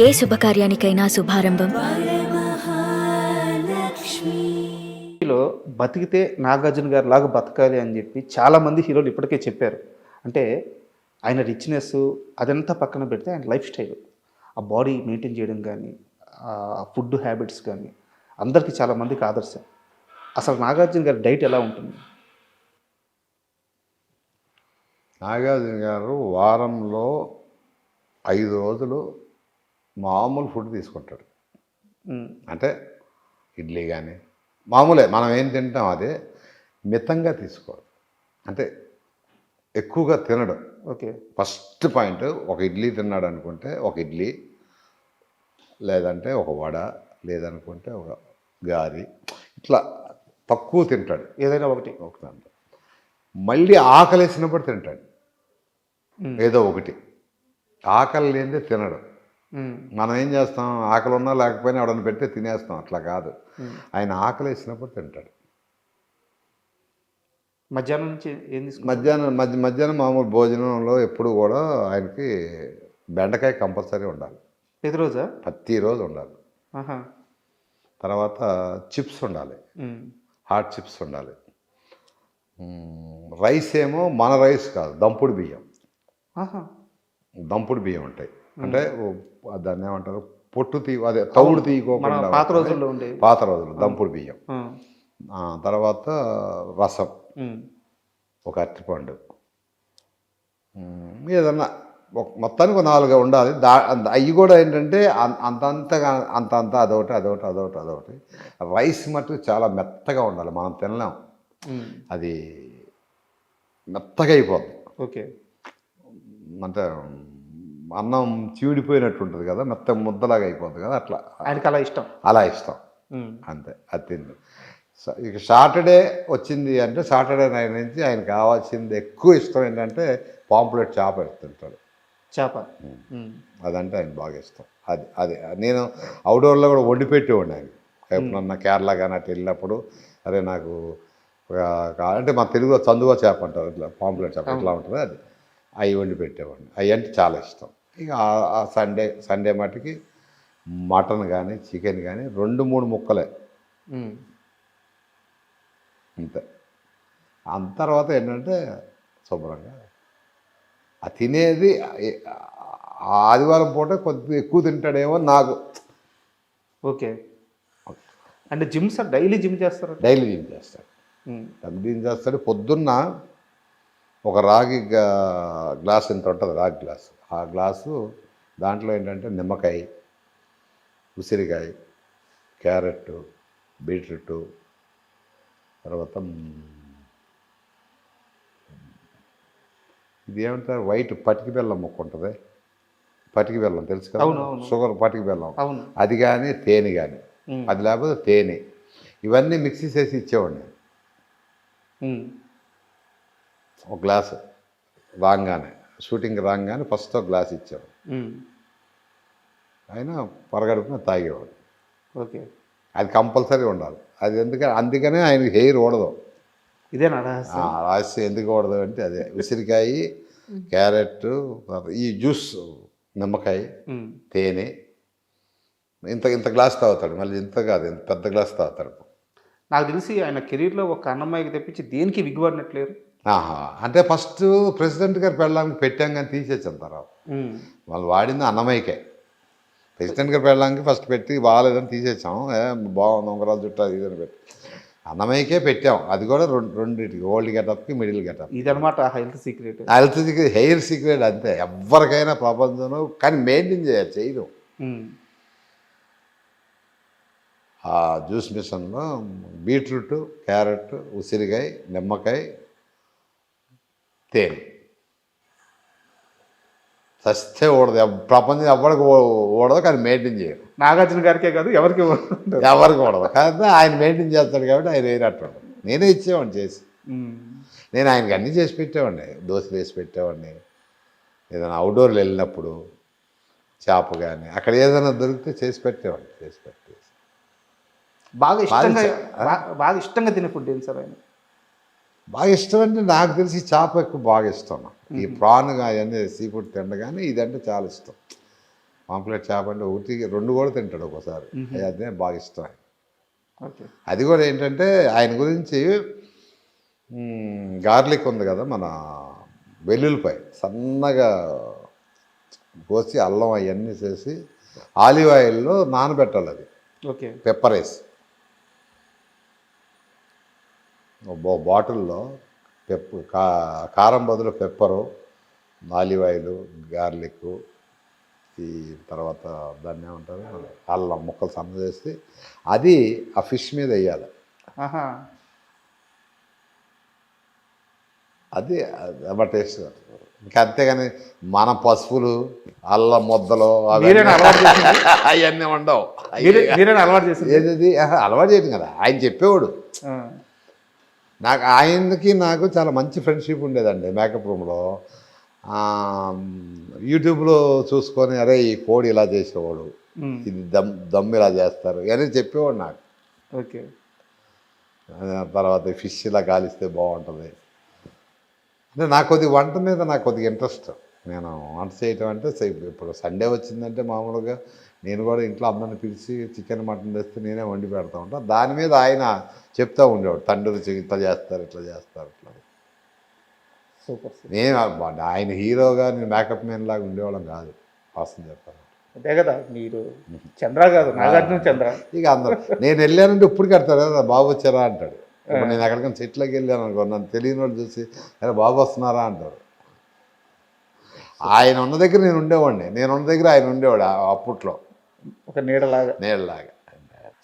ఏ శుభకార్యానికైనా శుభారంభం. లో బతికితే నాగార్జున గారి లాగా బతకాలి అని చెప్పి చాలామంది హీరోలు ఇప్పటికే చెప్పారు. అంటే ఆయన రిచ్‌నెస్ అదంతా పక్కన పెడితే ఆయన లైఫ్ స్టైల్, ఆ బాడీ మెయింటైన్ చేయడం కానీ, ఫుడ్ హ్యాబిట్స్ కానీ అందరికీ చాలామందికి ఆదర్శం. అసలు నాగార్జున గారి డైట్ ఎలా ఉంటుంది? నాగార్జున గారు వారంలో 5 రోజులు మామూలు ఫుడ్ తీసుకుంటాడు. అంటే ఇడ్లీ కానీ మామూలే, మనం ఏం తింటాం అదే, మితంగా తీసుకోడు. అంటే ఎక్కువగా తినడు. ఓకే. ఫస్ట్ పాయింట్, ఒక ఇడ్లీ తిన్నాడు అనుకుంటే ఒక ఇడ్లీ, లేదంటే ఒక వడ, లేదనుకుంటే ఒక గారి, ఇట్లా తక్కువ తింటాడు. ఏదైనా ఒకటి. ఒకటి మళ్ళీ ఆకలేసినప్పుడు తింటాడు ఏదో ఒకటి. ఆకలి లేనిదే తినడు. మనం ఏం చేస్తాం, ఆకలి ఉన్నా లేకపోయినా ఎవడన్నా పెడితే తినేస్తాం. అట్లా కాదు, ఆయన ఆకలి వేసినప్పుడు తింటాడు. మధ్యాహ్నం నుంచి ఏం తీసుకుంటారు? మధ్యాహ్నం మామూలు భోజనంలో ఎప్పుడు కూడా ఆయనకి బెండకాయ కంపల్సరీ ఉండాలి. ప్రతిరోజా? ప్రతిరోజు ఉండాలి. తర్వాత చిప్స్ ఉండాలి, హాట్ చిప్స్ ఉండాలి. రైస్ ఏమో మన రైస్ కాదు, దంపుడు బియ్యం. దంపుడు బియ్యం ఉంటాయి. అంటే దాన్ని ఏమంటారు, పొట్టు అదే తౌడు తీయకోకుండా పాత రోజుల్లో ఉండే, పాత రోజులు దంపుడు బియ్యం. తర్వాత రసం, ఒక అరటిపండు, ఏదన్నా మొత్తానికి 4 ఉండాలి. అవి కూడా ఏంటంటే అంత అదొకటి. రైస్ మటుకు చాలా మెత్తగా ఉండాలి, మనం తినలేం. అది మెత్తగా అయిపోద్ది. ఓకే. అంటే అన్నం చీడిపోయినట్టు ఉంటుంది కదా, మెత్త ముద్దలాగా అయిపోతుంది కదా, అట్లా ఆయనకి అలా ఇష్టం. అంతే, అది తింది. ఇక సాటర్డే వచ్చింది అంటే సాటర్డే నైట్ నుంచి ఆయన కావాల్సింది ఎక్కువ ఇష్టం ఏంటంటే పాంప్లెట్ చేప తింటాడు. చేప అదంటే ఆయన బాగా ఇష్టం. అది నేను అవుట్డోర్లో కూడా వండి పెట్టేవాడిని ఆయన. ఎప్పుడన్నా కేరళ కానీ అటు వెళ్ళినప్పుడు, అరే నాకు అంటే మా తెలుగులో చందువ చేప అంటారు, ఇట్లా పాంప్లెట్ చేప ఎట్లా ఉంటుంది, అది అవి వండి పెట్టేవాడిని. అవి అంటే చాలా ఇష్టం. ఇక ఆ సండే మటుకి మటన్ కానీ చికెన్ కానీ 2-3 ముక్కలే అంతే. అంత తర్వాత ఏంటంటే శుభ్రంగా ఆ తినేది ఆదివారం పూట కొద్దిగా ఎక్కువ తింటాడేమో నాకు. ఓకే. అంటే డైలీ జిమ్ చేస్తారు? డైలీ జిమ్ చేస్తాడు. జిమ్ చేస్తాడు. పొద్దున్న ఒక రాగి గ్లాస్ ఎంత ఉంటుంది, రాగి గ్లాసు, ఆ గ్లాసు దాంట్లో ఏంటంటే నిమ్మకాయ, ఉసిరికాయ, క్యారెట్, బీట్రూట్, తర్వాత ఇది ఏమంటారు, వైట్ పటికి బెల్లం ముక్క ఉంటుంది, పటికి బెల్లం తెలుసు కదా, షుగర్ పటికి బెల్లం, అది కానీ తేనె కానీ, అది లేకపోతే తేనె, ఇవన్నీ మిక్సీ చేసి ఇచ్చేవాడిని. ఒక గ్లాసు రాగానే, షూటింగ్ రాగానే ఫస్ట్ ఒక గ్లాస్ ఇచ్చాడు. ఆయన పరగడుపున తాగేవాడు. ఓకే. అది కంపల్సరీ ఉండాలి. అది అందుకనే ఆయనకి హెయిర్ ఓడదు. ఇదేనా రహస్యం? ఎందుకు ఓడదు అంటే అదే, ఉసిరికాయ, క్యారెట్, ఈ జ్యూస్, నిమ్మకాయ, తేనె, ఇంత గ్లాస్ తాగుతాడు. మళ్ళీ ఇంత కాదు, ఇంత పెద్ద గ్లాస్ తాగుతాడు. నాకు తెలిసి ఆయన కెరీర్లో ఒక అన్నమ్మాయికి తెప్పించి దేనికి విగ్గుపడినట్లేరు. అంటే ఫస్ట్ ప్రెసిడెంట్ గారు పెళ్ళడానికి పెట్టాం కానీ తీసేసాం. తర్వాత వాళ్ళు వాడింది అన్నమయ్యకే. ప్రెసిడెంట్ గారు పెళ్ళడానికి ఫస్ట్ పెట్టి బాగాలేదని తీసేసాం. బాగుంది ఉంగరాలు చుట్టూ ఇదని పెట్టి అన్నమయ్యకే పెట్టాం. అది కూడా రెండింటికి, ఓల్డ్ గెటప్కి, మిడిల్ గెటప్. ఇదనమాట హెల్త్ సీక్రెట్. హెయిర్ సీక్రెట్ అంతే, ఎవరికైనా ప్రపంచంలో. కానీ మెయింటైన్ చేయదు. ఆ జ్యూస్ మిషన్లో బీట్రూట్, క్యారెట్, ఉసిరికాయ, నిమ్మకాయ, తేనె సస్తే ఓడదు. ప్రపంచం ఎవరికి ఓడదు, కానీ మెయింటైన్ చేయరు. నాగార్జున గారికే కాదు, ఎవరికి ఓడదు. కానీ ఆయన మెయింటైన్ చేస్తాడు కాబట్టి ఆయన వేరేట్టు. నేనే ఇచ్చేవాడిని చేసి. నేను ఆయనకి అన్నీ చేసి పెట్టేవాడిని. దోశలు వేసి పెట్టేవాడిని. ఏదైనా అవుట్డోర్లు వెళ్ళినప్పుడు చేప కానీ అక్కడ ఏదైనా దొరికితే చేసి పెట్టేవాడిని. బాగా ఇష్టంగా తినే ఫుడ్ ఏంటి సార్ ఆయన? బాగా ఇష్టం అంటే నాకు తెలిసి చేప ఎక్కువ బాగా ఇష్టం. ఈ ప్రాన్ అవన్నీ సీ ఫుడ్ తిండ, కానీ ఇదంటే చాలా ఇష్టం. పాంప్లెట్ చేప అంటే ఒకటి రెండు కూడా తింటాడు ఒకసారి. అదే బాగా ఇష్టం ఆయన. ఓకే. అది కూడా ఏంటంటే ఆయన గురించి గార్లిక్ ఉంది కదా, మన వెల్లుల్లిపాయ సన్నగా కోసి అల్లం అవన్నీ చేసి ఆలివ్ ఆయిల్లో నానబెట్టాలి. అది ఓకే. పెప్పర్ వేసి బాటిల్లో కారం బదులు పెప్పరు, ఆలివ్ ఆయిల్, గార్లిక్, ఈ తర్వాత దాన్ని ఏమంటారు అల్లం ముక్కలు సన్న చేసి అది ఆ ఫిష్ మీద వేయాలి. ఆహా. అది అమ్మ టేస్ట్. ఇంకా అంతేగాని మన పసుపులు అల్లం ముద్దలు మీరేనా అలవాటు చేసింది? అవన్నీ ఉండవు. మీరేనా అలవాటు చేసింది? ఏది అలవాటు చేయడం కదా, ఆయన చెప్పేవాడు. నాకు ఆయనకి నాకు చాలా మంచి ఫ్రెండ్షిప్ ఉండేదండి మేకప్ రూమ్లో. యూట్యూబ్లో చూసుకొని అరే ఈ కోడి ఇలా చేసేవాడు, ఇది దమ్ ఇలా చేస్తారు అని చెప్పేవాడు నాకు. ఓకే. తర్వాత ఫిష్ ఇలా కాలిస్తే బాగుంటుంది అంటే నాకు కొద్దిగా వంట మీద నాకు కొద్దిగా ఇంట్రెస్ట్. నేను వంట చేయటం అంటే ఇప్పుడు సండే వచ్చిందంటే మామూలుగా నేను కూడా ఇంట్లో అందరిని పిలిచి చికెన్ మటన్ తెస్తే నేనే వండి పెడతా ఉంటాను. దాని మీద ఆయన చెప్తూ ఉండేవాడు, తండ్రి ఇట్లా చేస్తారు ఇట్లా ఇట్లా. సూపర్. నేను ఆయన హీరోగా నేను మేకప్ మ్యాన్ లాగా ఉండేవాళ్ళం కాదు వాస్తవం చెప్పాను. అదే కదా, మీరు చంద్ర కాదు నాగార్జున చంద్ర. ఇక అందరూ నేను వెళ్ళానంటే ఇప్పుడు కడతారు కదా బాబు వచ్చారా అంటాడు. ఇప్పుడు నేను ఎక్కడికైనా చెట్లకి వెళ్ళాను అనుకో, నన్ను తెలియని వాళ్ళు చూసి అరే బాబు వస్తున్నారా అంటారు. ఆయన ఉన్న దగ్గర నేను ఉండేవాడిని, నేను ఉన్న దగ్గర ఆయన ఉండేవాడు అప్పట్లో ఒక నీడలాగా. నీడలాగా.